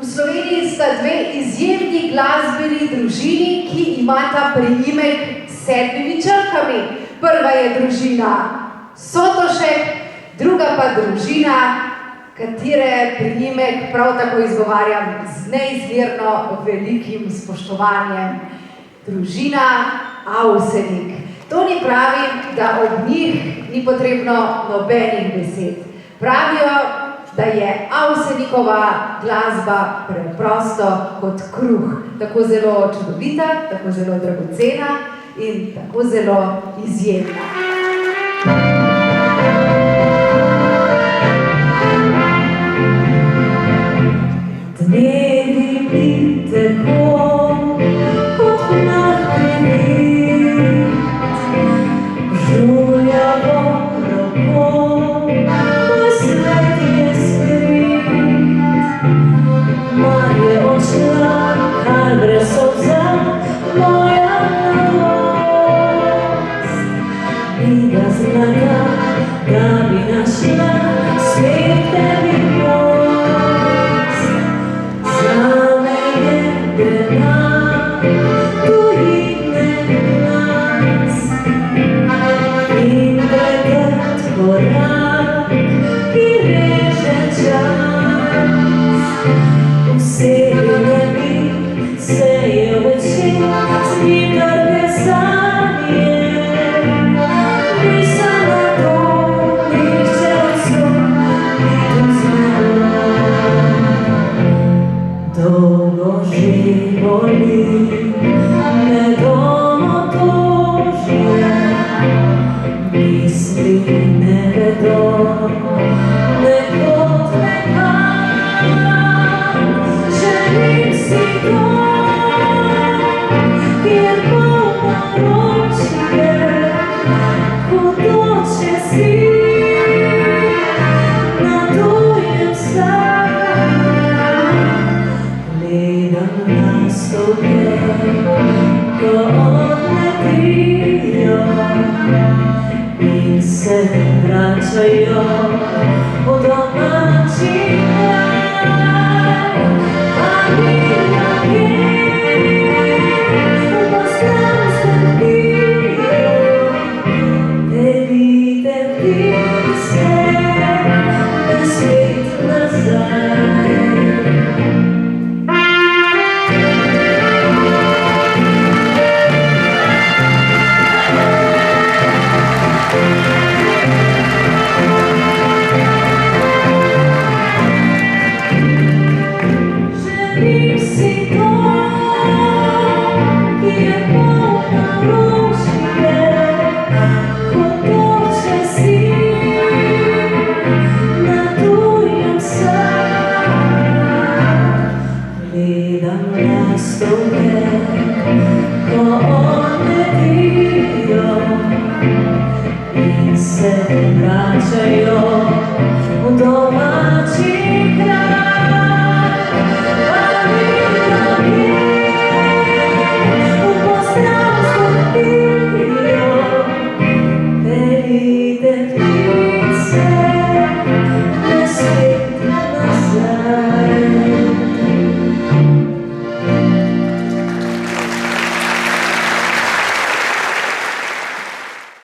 V Sloveniji sta dve izjemni glasbeni družini, ki imata priimek s 7 črkami. Prva je družina Sotošek, druga pa družina, katere priimek prav tako izgovarjam z neizmerno velikim spoštovanjem. Družina Avsenik. Toni pravi, da ob njih ni potrebno nobenih besed. Pravijo, da je Avsenikova glasba preprosto kot kruh. Tako zelo čudovita, tako zelo dragocena in tako zelo izjemna. Dnevi bi tako kot nahrani, žuljavo roko, moj svet je skrit. Mar je odšla, kar brez solza, moja mladost. Bi ga znala, da bi našla svet tebi most. Vračajo